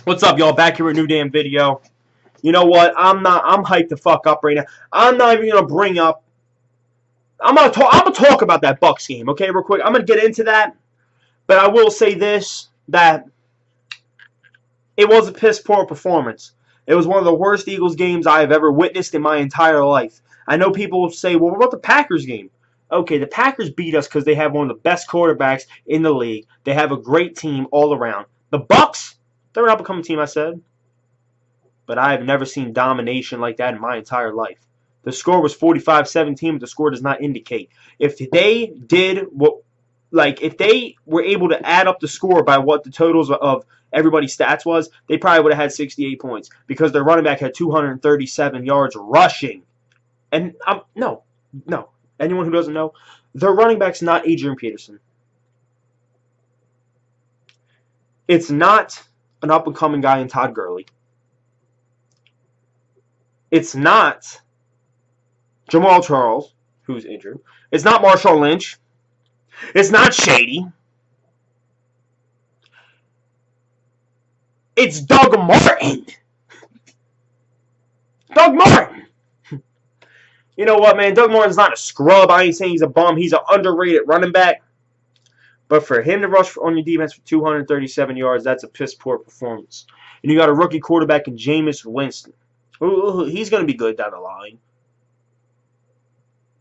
What's up, y'all? Back here with a new damn video. You know what? I'm hyped the fuck up right now. I'm not even gonna bring up. I'm gonna talk about that Bucks game, okay, real quick. I'm gonna get into that, but I will say this: that it was a piss poor performance. It was one of the worst Eagles games I have ever witnessed in my entire life. I know people will say, "Well, what about the Packers game?" Okay, the Packers beat us because they have one of the best quarterbacks in the league. They have a great team all around. The Bucks, they're an up-and-coming team, I said. But I have never seen domination like that in my entire life. The score was 45-17, but the score does not indicate. If they did what, if they were able to add up the score by what the totals of everybody's stats was, they probably would have had 68 points because their running back had 237 yards rushing. And no. Anyone who doesn't know, their running back's not Adrian Peterson. It's not an up-and-coming guy in Todd Gurley. It's not Jamal Charles, who's injured. It's not Marshawn Lynch. It's not Shady. It's Doug Martin. Doug Martin. You know what, man? Doug Martin's not a scrub. I ain't saying he's a bum. He's an underrated running back. But for him to rush on your defense for 237 yards, that's a piss-poor performance. And you got a rookie quarterback in Jameis Winston. He's going to be good down the line.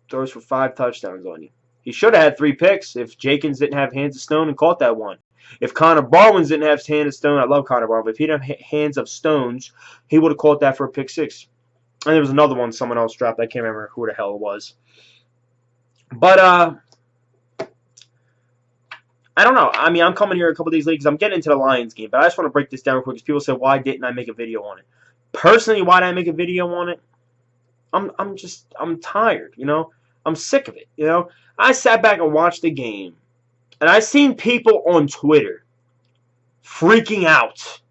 Throws for 5 touchdowns on you. He should have had 3 picks if Jenkins didn't have hands of stone and caught that one. If Connor Barwin didn't have hands of stone, I love Connor Barwin, but if he didn't have hands of stones, he would have caught that for a pick 6. And there was another one someone else dropped. I can't remember who the hell it was. But, I don't know. I mean, I'm coming here a couple days late because I'm getting into the Lions game. But I just want to break this down real quick because people say, why didn't I make a video on it? Personally, why did I make a video on it? I'm tired, you know? I'm sick of it, you know? I sat back and watched the game. And I seen people on Twitter freaking out.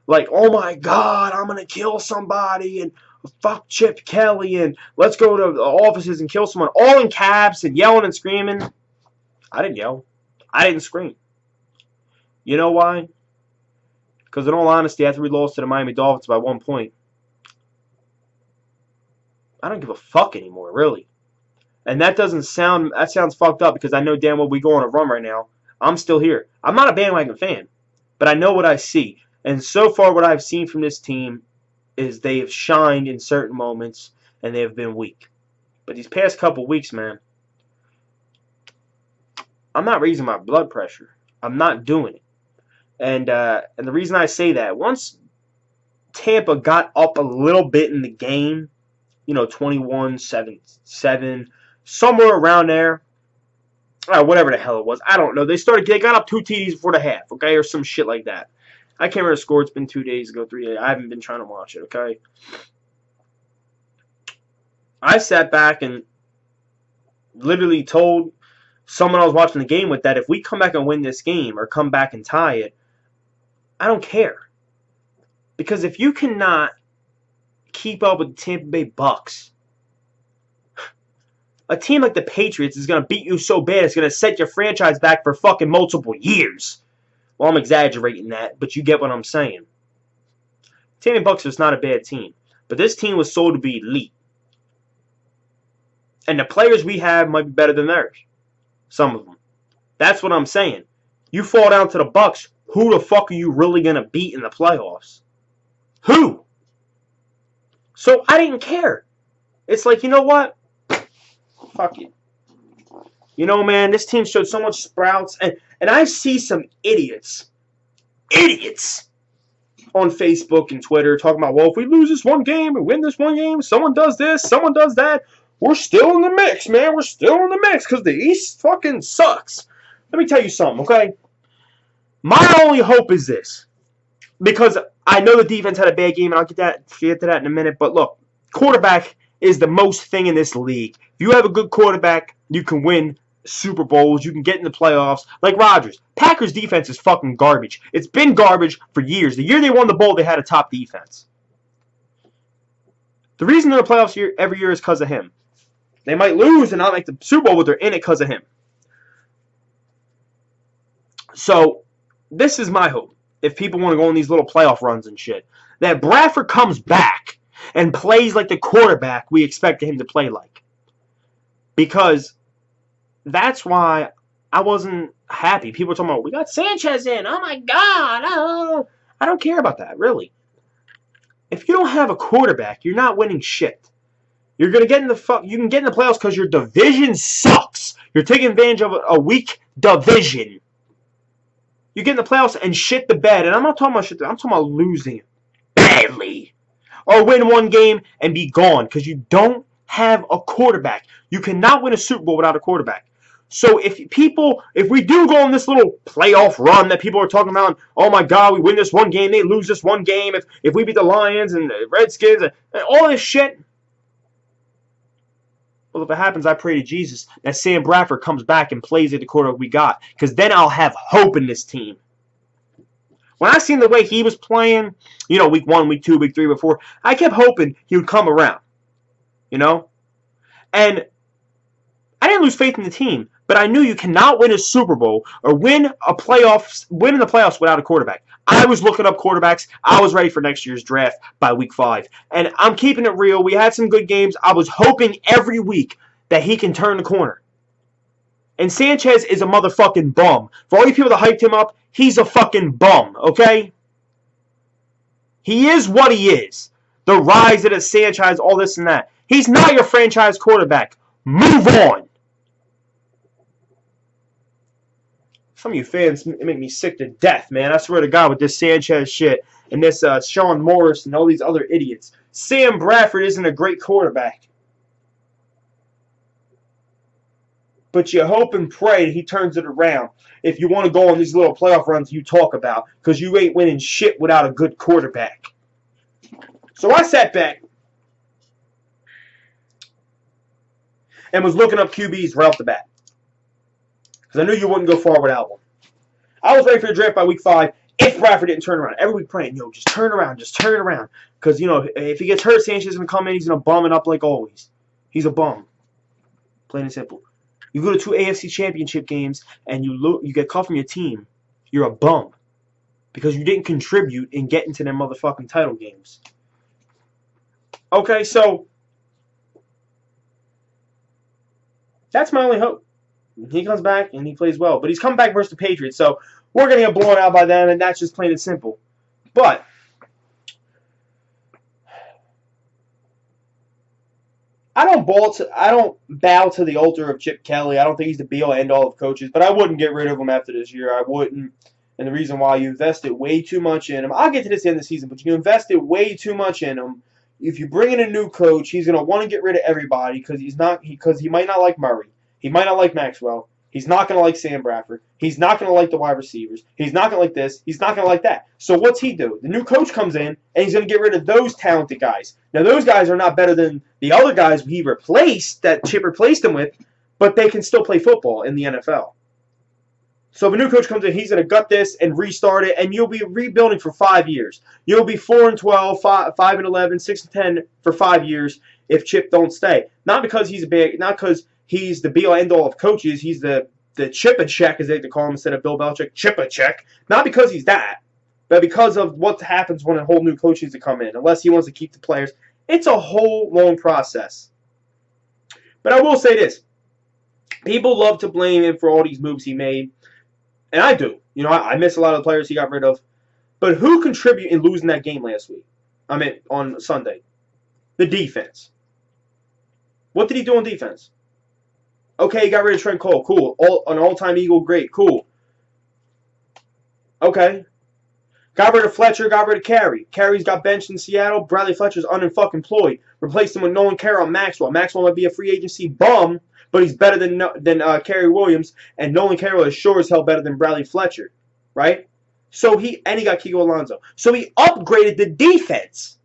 Like, oh my God, I'm going to kill somebody. And fuck Chip Kelly. And let's go to the offices and kill someone. All in caps and yelling and screaming. I didn't yell. I didn't scream. You know why? Because in all honesty, after we lost to the Miami Dolphins by 1 point, I don't give a fuck anymore, really. And that sounds fucked up because I know damn well we go on a run right now. I'm still here. I'm not a bandwagon fan, but I know what I see. And so far what I've seen from this team is they have shined in certain moments and they have been weak. But these past couple weeks, man, I'm not raising my blood pressure. I'm not doing it. And the reason I say that, once Tampa got up a little bit in the game, you know, 21-7, somewhere around there, whatever the hell it was, I don't know. They got up 2 TDs before the half, okay, or some shit like that. I can't remember the score. It's been 2 days ago, 3 days. I haven't been trying to watch it, okay? I sat back and literally told someone I was watching the game with that if we come back and win this game or come back and tie it, I don't care. Because if you cannot keep up with the Tampa Bay Bucks, a team like the Patriots is going to beat you so bad it's going to set your franchise back for fucking multiple years. Well, I'm exaggerating that, but you get what I'm saying. Tampa Bay Bucks is not a bad team, but this team was sold to be elite. And the players we have might be better than theirs. Some of them. That's what I'm saying. You fall down to the Bucks, who the fuck are you really going to beat in the playoffs? Who? So I didn't care. It's like, you know what? Fuck it. You know, man, this team showed so much sprouts. And I see some idiots on Facebook and Twitter talking about, well, if we lose this one game and win this one game, someone does this, someone does that. We're still in the mix, man. We're still in the mix because the East fucking sucks. Let me tell you something, okay? My only hope is this. Because I know the defense had a bad game, and I'll get to that in a minute. But look, quarterback is the most thing in this league. If you have a good quarterback, you can win Super Bowls. You can get in the playoffs. Like Rodgers. Packers defense is fucking garbage. It's been garbage for years. The year they won the bowl, they had a top defense. The reason they're in the playoffs every year is because of him. They might lose and not make the Super Bowl, but they're in it because of him. So, this is my hope. if people want to go on these little playoff runs and shit, that Bradford comes back and plays like the quarterback we expected him to play like. Because that's why I wasn't happy. People were talking about, we got Sanchez in. Oh my God. Oh. I don't care about that, really. If you don't have a quarterback, you're not winning shit. You're gonna get in the you can get in the playoffs because your division sucks. You're taking advantage of a weak division. You get in the playoffs and shit the bed. And I'm not talking about shit. I'm talking about losing badly. Or win one game and be gone because you don't have a quarterback. You cannot win a Super Bowl without a quarterback. So if we do go on this little playoff run that people are talking about, oh my God, we win this one game, they lose this one game, if we beat the Lions and the Redskins and all this shit. Well, if it happens, I pray to Jesus that Sam Bradford comes back and plays at the quarterback we got, because then I'll have hope in this team. When I seen the way he was playing, week 1, week 2, week 3, week 4, I kept hoping he would come around, And I didn't lose faith in the team, but I knew you cannot win a Super Bowl or win in the playoffs without a quarterback. I was looking up quarterbacks. I was ready for next year's draft by week 5. And I'm keeping it real. We had some good games. I was hoping every week that he can turn the corner. And Sanchez is a motherfucking bum. For all you people that hyped him up, he's a fucking bum, okay? He is what he is. The rise of the Sanchez, all this and that. He's not your franchise quarterback. Move on. Some of you fans make me sick to death, man. I swear to God, with this Sanchez shit and this Sean Morris and all these other idiots. Sam Bradford isn't a great quarterback. But you hope and pray he turns it around if you want to go on these little playoff runs you talk about, because you ain't winning shit without a good quarterback. So I sat back and was looking up QBs right off the bat, because I knew you wouldn't go far without one. I was ready for the draft by week 5 if Bradford didn't turn around. Every week praying, just turn around, just turn it around. Because, if he gets hurt, Sanchez is going to come in, he's going to bum it up like always. He's a bum. Plain and simple. You go to 2 AFC championship games and you get cut from your team, you're a bum. Because you didn't contribute in getting to them motherfucking title games. Okay, so that's my only hope. He comes back and he plays well. But he's coming back versus the Patriots, so we're going to get blown out by them, and that's just plain and simple. But I don't bow to the altar of Chip Kelly. I don't think he's the be-all, end-all of coaches, but I wouldn't get rid of him after this year. I wouldn't. And the reason why, you invested way too much in him. I'll get to this at the end of the season, but you invested way too much in him. If you bring in a new coach, he's going to want to get rid of everybody because he might not like Murray. He might not like Maxwell. He's not going to like Sam Bradford. He's not going to like the wide receivers. He's not going to like this. He's not going to like that. So what's he do? The new coach comes in, and he's going to get rid of those talented guys. Now, those guys are not better than the other guys he replaced, that Chip replaced him with, but they can still play football in the NFL. So if a new coach comes in, he's going to gut this and restart it, and you'll be rebuilding for 5 years. You'll be 4-12, 5-11, 6-10 for 5 years if Chip don't stay. Not because he's he's the be-all, end-all of coaches. He's the chip-a-check, as they like to call him, instead of Bill Belichick, chip-a-check. Not because he's that, but because of what happens when a whole new coach needs to come in, unless he wants to keep the players. It's a whole long process. But I will say this. People love to blame him for all these moves he made, and I do. I miss a lot of the players he got rid of. But who contributed in losing that game last week? On Sunday. The defense. What did he do on defense? Okay, he got rid of Trent Cole. Cool. An all-time Eagle. Great. Cool. Okay. Got rid of Fletcher. Got rid of Carey. Carey's got benched in Seattle. Bradley Fletcher's unemployed. Replaced him with Nolan Carroll and Maxwell. Maxwell might be a free agency bum, but he's better than Carey Williams. And Nolan Carroll is sure as hell better than Bradley Fletcher. Right? So he got Kiko Alonso. So he upgraded the defense.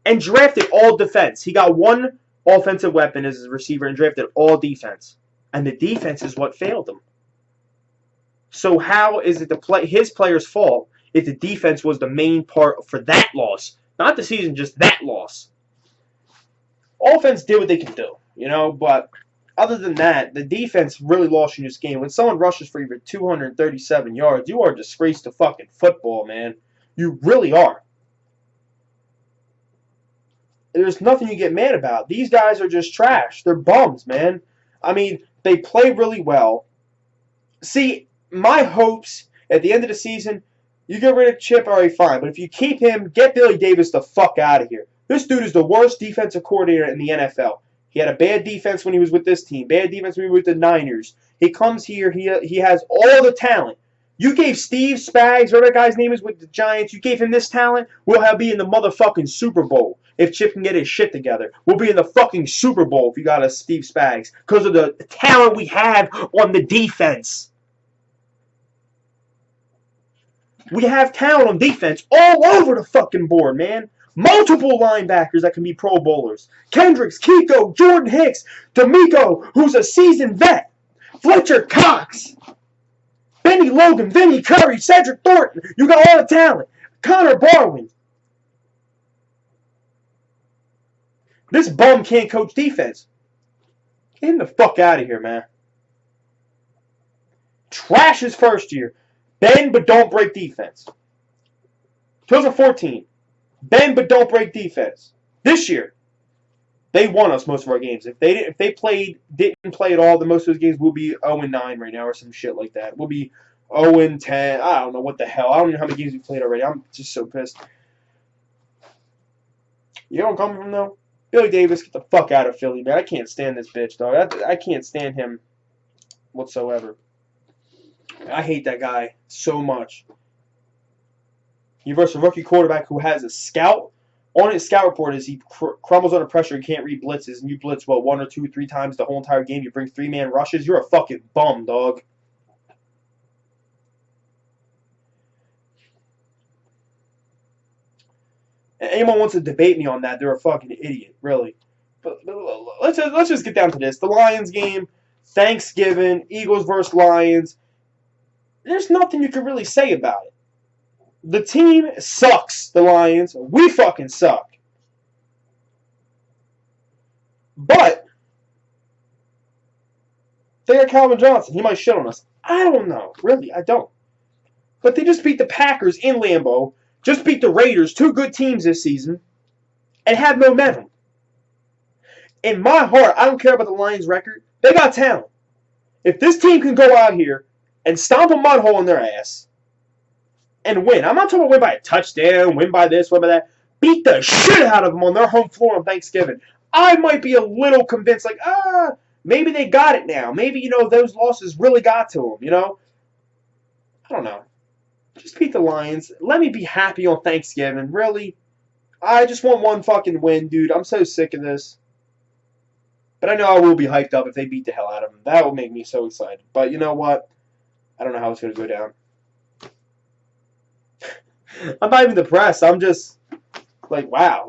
And drafted all defense. He got one offensive weapon as his receiver and drafted all defense. And the defense is what failed him. So how is it his player's fault if the defense was the main part for that loss? Not the season, just that loss. Offense did what they can do, but Other than that, the defense really lost you this game. When someone rushes for even 237 yards, you are a disgrace to fucking football, man. You really are. There's nothing you get mad about. These guys are just trash. They're bums, man. I mean, they play really well. See, my hopes at the end of the season, you get rid of Chip, all right, fine. But if you keep him, get Billy Davis the fuck out of here. This dude is the worst defensive coordinator in the NFL. He had a bad defense when he was with this team. Bad defense when he was with the Niners. He comes here. He has all the talent. You gave Steve Spags, whatever that guy's name is with the Giants, you gave him this talent, we'll be in the motherfucking Super Bowl. If Chip can get his shit together. We'll be in the fucking Super Bowl if you got a Steve Spags. Because of the talent we have on the defense. We have talent on defense all over the fucking board, man. Multiple linebackers that can be Pro Bowlers. Kendricks, Kiko, Jordan Hicks, D'Amico, who's a seasoned vet. Fletcher Cox. Benny Logan, Vinny Curry, Cedric Thornton. You got all the talent. Connor Barwin. This bum can't coach defense. Get him the fuck out of here, man. Trash his first year. Bend but don't break defense. 2014. Bend but don't break defense. This year, they won us most of our games. If they didn't play at all, then most of those games will be 0-9 right now or some shit like that. We'll be 0-10. I don't know what the hell. I don't know how many games we played already. I'm just so pissed. You know what I'm coming from though? Billy Davis, get the fuck out of Philly, man. I can't stand this bitch, dog. I can't stand him whatsoever. I hate that guy so much. You versus a rookie quarterback who has a scout. On his scout report is he crumbles under pressure and can't read blitzes. And you blitz, what, 1 or 2, 3 times the whole entire game. You bring 3-man rushes. You're a fucking bum, dog. And anyone wants to debate me on that, they're a fucking idiot, really. But let's just get down to this. The Lions game, Thanksgiving, Eagles versus Lions. There's nothing you can really say about it. The team sucks, the Lions. We fucking suck. But they got Calvin Johnson. He might shit on us. I don't know. Really, I don't. But they just beat the Packers in Lambeau. Just beat the Raiders, 2 good teams this season. And have momentum. In my heart, I don't care about the Lions' record. They got talent. If this team can go out here and stomp a mud hole in their ass and win. I'm not talking about win by a touchdown, win by this, win by that. Beat the shit out of them on their home floor on Thanksgiving. I might be a little convinced, like, maybe they got it now. Maybe, those losses really got to them, I don't know. Just beat the Lions. Let me be happy on Thanksgiving. Really? I just want one fucking win, dude. I'm so sick of this. But I know I will be hyped up if they beat the hell out of them. That will make me so excited. But you know what? I don't know how it's going to go down. I'm not even depressed. I'm just like, wow,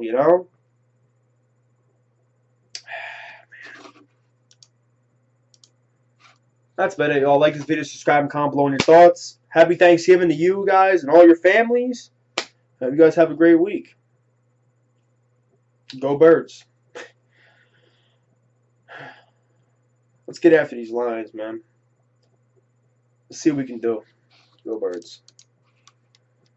That's about it, y'all. Like this video, subscribe, and comment below on your thoughts. Happy Thanksgiving to you guys and all your families. Hope you guys have a great week. Go Birds. Let's get after these Lions, man. Let's see what we can do. Go Birds.